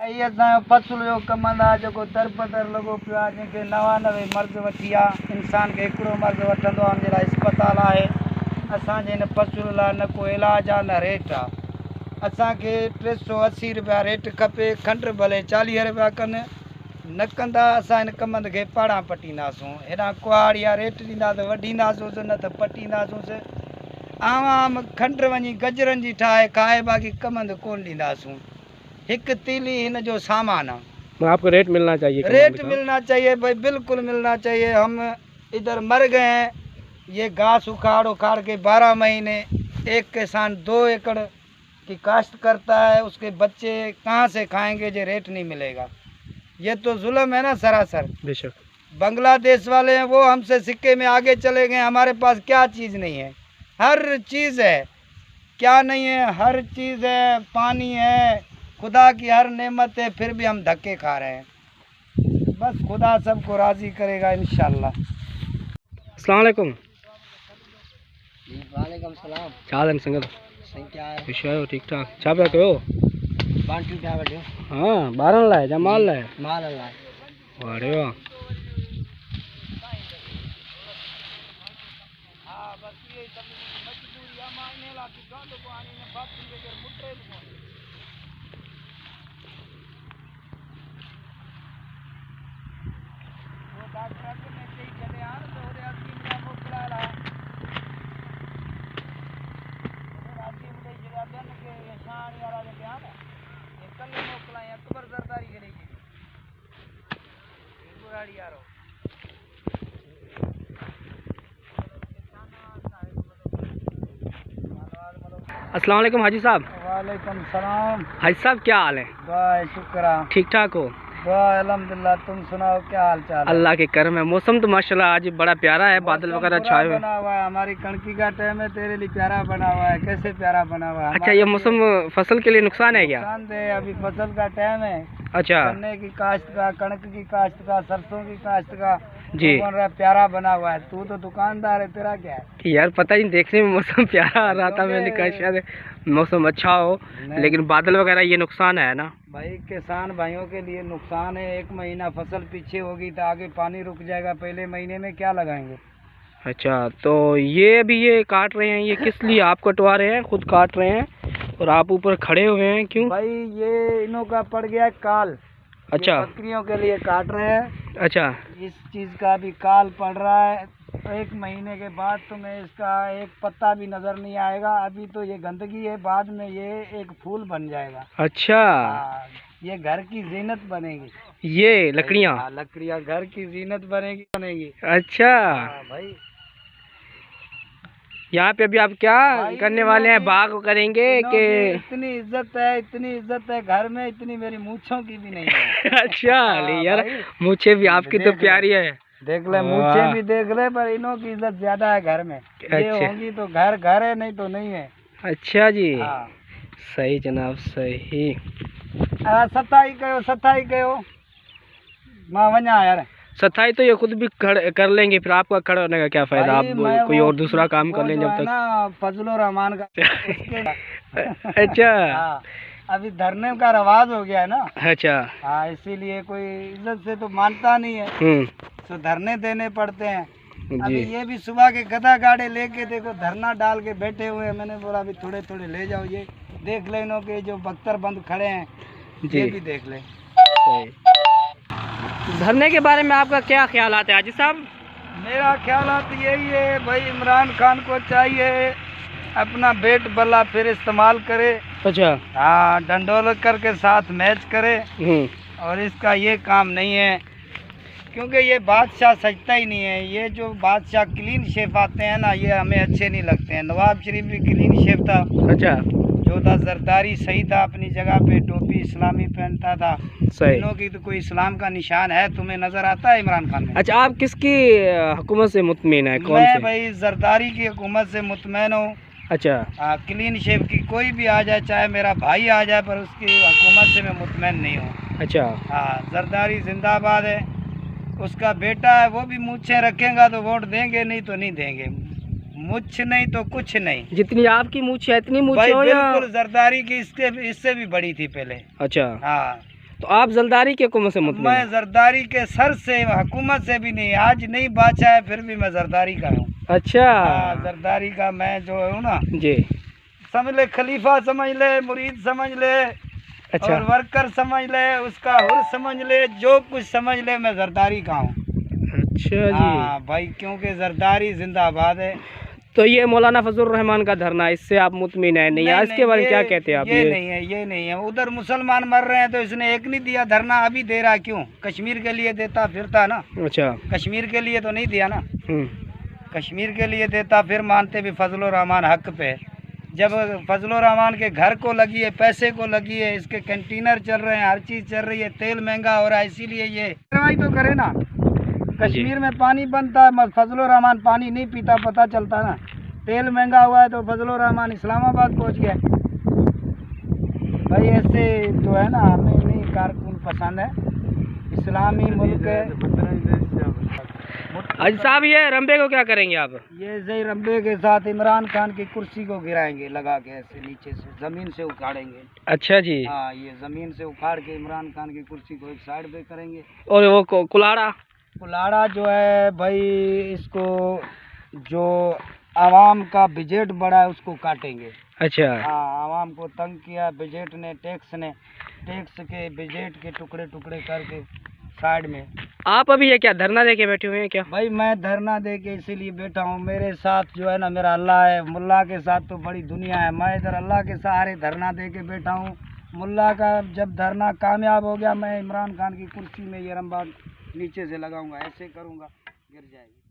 ये फसुल जो कमंदा जो तरपतर लॻो पियो आहे जंहिंखे 99 मर्ज़ वठी आहे इंसान खे हिकिड़ो मर्ज़ वठंदो आहे हुनजे लाइ इस्पताल आहे। असांजे हिन फसुल लाइ न को इलाज आहे न रेट आहे। असांखे 380 रुपया रेट खपे, खंड भले 40 रुपया कनि, न कंदा असां हिन कमंद खे पाड़ां पटींदासूं। हेॾां कुआड़ या रेट ॾींदा त वढींदासूंसि न त पटींदासूंसि। आम खंड वञी गजरनि जी ठाहे खाए, बाक़ी कमंद कोन ॾींदासूं। एक तीली इन जो सामान है। आपको रेट मिलना चाहिए, रेट मिलना चाहिए भाई, बिल्कुल मिलना चाहिए। हम इधर मर गए हैं। ये घास उखाड़ उखाड़ के 12 महीने एक किसान 2 एकड़ की काश्त करता है, उसके बच्चे कहाँ से खाएंगे जो रेट नहीं मिलेगा। ये तो जुल्म है ना सरासर। बेशक बांग्लादेश वाले हैं, वो हमसे सिक्के में आगे चले गए। हमारे पास क्या चीज़ नहीं है? हर चीज़ है। क्या नहीं है? हर चीज़ है, पानी है, खुदा की हर नेमत है, फिर भी हम धक्के खा रहे हैं। बस खुदा सबको राज़ी करेगा इंशाल्लाह। अस्सलाम वालेकुम। वालेकुम सलाम। चाल संगत सही क्या है? विषय ठीक ठाक छा पिया कयो? बांटू क्या बैठे? हाँ, ॿारनि लाइ या माल लाइ? माल लाए। वाह वाह। अस्सलाम वालेकुम हाजी साहब। वालेकुम सलाम। हाजी साहब क्या हाल है? वाह शुक्र। ठीक ठाक हो? वाह अल्हम्दुलिल्लाह। तुम सुनाओ क्या हाल चाल? अल्लाह के करम है। मौसम तो माशाल्लाह आज बड़ा प्यारा है, बादल वगैरह छाए हुए। बना हुआ है, हमारी कणकी का टाइम है, तेरे लिए प्यारा बना हुआ है। कैसे प्यारा बना हुआ है? अच्छा, ये मौसम फसल के लिए नुकसान है क्या? नुकसान दे, अभी फसल का टाइम है। अच्छा, गन्ने की काश्त का, कणक की काश्त का, सरसों की काश्त का जी। तो बोल रहा है प्यारा बना हुआ है। तू तो दुकानदार है, तेरा क्या है? यार पता नहीं, देखने में मौसम प्यारा आ रहा था, मैंने कहा शायद मौसम अच्छा हो, लेकिन बादल वगैरह ये नुकसान है ना भाई। किसान भाइयों के लिए नुकसान है। 1 महीना फसल पीछे होगी तो आगे पानी रुक जाएगा। पहले महीने में क्या लगाएंगे? अच्छा, तो ये अभी ये काट रहे हैं, ये किस लिए आप कटवा रहे हैं? खुद काट रहे हैं और आप ऊपर खड़े हुए हैं, क्यों? भाई ये इनों का पड़ गया काल। अच्छा, बकरियों के लिए काट रहे हैं। अच्छा, इस चीज़ का भी काल पड़ रहा है। 1 महीने के बाद तुम्हें इसका एक पत्ता भी नजर नहीं आएगा। अभी तो ये गंदगी है, बाद में ये एक फूल बन जाएगा। अच्छा, ये घर की जीनत बनेगी। ये लकड़ियाँ? लकड़ियाँ घर की जीनत बनेगी। अच्छा भाई, यहाँ पे अभी आप क्या करने वाले हैं? बाग करेंगे कि? इतनी इज्जत है घर में, इतनी मेरी मूंछों की भी नहीं है। अच्छा, यार मूछे भी आपकी तो प्यारी है। देख ले, मूछे भी देख ले, पर इनों की इज्जत ज्यादा है घर में। ये होंगी तो घर है, नहीं तो नहीं है। अच्छा जी, सही जनाब, सही। सताई कयो मां वञा यार। सफाई तो ये खुद भी कर लेंगे, फिर आपका खड़ा होने का क्या फायदा? आप कोई और दूसरा काम कर लें जब तक ना। फजलो रहमान का अच्छा, अभी धरने का रवाज हो गया है ना। अच्छा, हाँ, इसीलिए कोई इज्जत से तो मानता नहीं है, तो धरने देने पड़ते हैं। अभी ये भी सुबह के गधा गाड़े लेके देखो धरना डाल के बैठे हुए हैं। मैंने बोला अभी थोड़े थोड़े ले जाओ। ये देख ले, इन्हों के जो बख्तर बंद खड़े हैं, ये भी देख ले। धरने के बारे में आपका क्या ख्याल है हाजी साहब? मेरा ख्याल तो यही है भाई, इमरान खान को चाहिए अपना बैट बल्ला फिर इस्तेमाल करे। अच्छा, हाँ, डंडोलकर के साथ मैच करे। और इसका ये काम नहीं है, क्योंकि ये बादशाह सजता ही नहीं है। ये जो बादशाह क्लीन शेफ आते हैं ना, ये हमें अच्छे नहीं लगते हैं। नवाब शरीफ भी क्लीन शेफ था। अच्छा, जोधा जरदारी सही था अपनी जगह पे, टोपी इस्लामी पहनता था। इनों की तो कोई इस्लाम का निशान है तुम्हें नजर आता है इमरान खान में? अच्छा, आप किसकी हुकूमत से मुतमईन है? कौन मैं से? भाई जरदारी की हुकूमत से मुतमईन हूँ। अच्छा, क्लीन शेफ की कोई भी आ जाए, चाहे मेरा भाई आ जाए, पर उसकी हुकूमत से मैं मुतमईन नहीं हूँ। अच्छा, हाँ, जरदारी जिंदाबाद है। उसका बेटा है, वो भी मूछें रखेगा तो वोट देंगे, नहीं तो नहीं देंगे। मुछ नहीं तो कुछ नहीं। जितनी आपकी मूछ है इतनी मूछ भाई हो? बिल्कुल, जरदारी की इससे भी बड़ी थी पहले। अच्छा, हाँ, तो आप जरदारी के हुकूमत से मुतमिन मैं हैं? जरदारी के सर से, हुकूमत से भी नहीं, आज नहीं बाचा है फिर भी मैं जरदारी का हूँ। अच्छा हाँ, जरदारी का मैं जो हूँ ना, जी। समझ ले, खलीफा समझ ले, मुरीद समझ ले, अच्छा और वर्कर समझ ले, उसका हुर समझ ले, जो कुछ समझ ले, मैं जरदारी का हूँ। अच्छा जी। हाँ भाई, क्योंकि जरदारी जिंदाबाद है। तो ये मौलाना फजलुर रहमान का धरना, इससे आप मुतमिन है नहीं? इसके बारे में क्या कहते हैं आप? ये नहीं है, ये नहीं है। उधर मुसलमान मर रहे हैं तो इसने एक नहीं दिया धरना, अभी दे रहा क्यों? कश्मीर के लिए देता फिरता ना। अच्छा। कश्मीर के लिए तो नहीं दिया ना। हम्म। कश्मीर के लिए देता फिर मानते भी फजलुर रहमान हक पे है। जब फजलुर रहमान के घर को लगी है, पैसे को लगी है, इसके कंटेनर चल रहे हैं, हर चीज़ चल रही है, तेल महंगा हो रहा है, इसीलिए ये कार्रवाई तो करे ना। कश्मीर में पानी बनता है, फजलुर रहमान पानी नहीं पीता, पता चलता ना। तेल महंगा हुआ है तो फजलुर रहमान इस्लामाबाद पहुंच गया। भाई ऐसे जो है ना, हमें नहीं कारकुन पसंद है। इस्लामी मुल्क है। हाजी साहब, ये रंबे को क्या करेंगे आप? ये जय रंबे के साथ इमरान खान की कुर्सी को गिराएंगे, लगा के ऐसे नीचे से जमीन से उखाड़ेंगे। अच्छा जी। हाँ, ये जमीन से उखाड़ के इमरान खान की कुर्सी को एक साइड पे करेंगे। और वो कुलाड़ा? कुलाड़ा जो है भाई, इसको जो आवाम का बजट बढ़ा है उसको काटेंगे। अच्छा। हाँ, आवाम को तंग किया बजट ने, टैक्स के बजट के टुकड़े टुकड़े करके साइड में। आप अभी ये क्या धरना दे के बैठे हुए हैं क्या? भाई मैं धरना दे के इसीलिए बैठा हूँ, मेरे साथ जो है ना मेरा अल्लाह है। मुल्ला के साथ तो बड़ी दुनिया है, मैं इधर अल्लाह के सहारे धरना दे के बैठा हूँ। मुल्ला का जब धरना कामयाब हो गया, मैं इमरान खान की कुर्सी में ये रंबा नीचे से लगाऊंगा, ऐसे करूँगा, गिर जाएगी।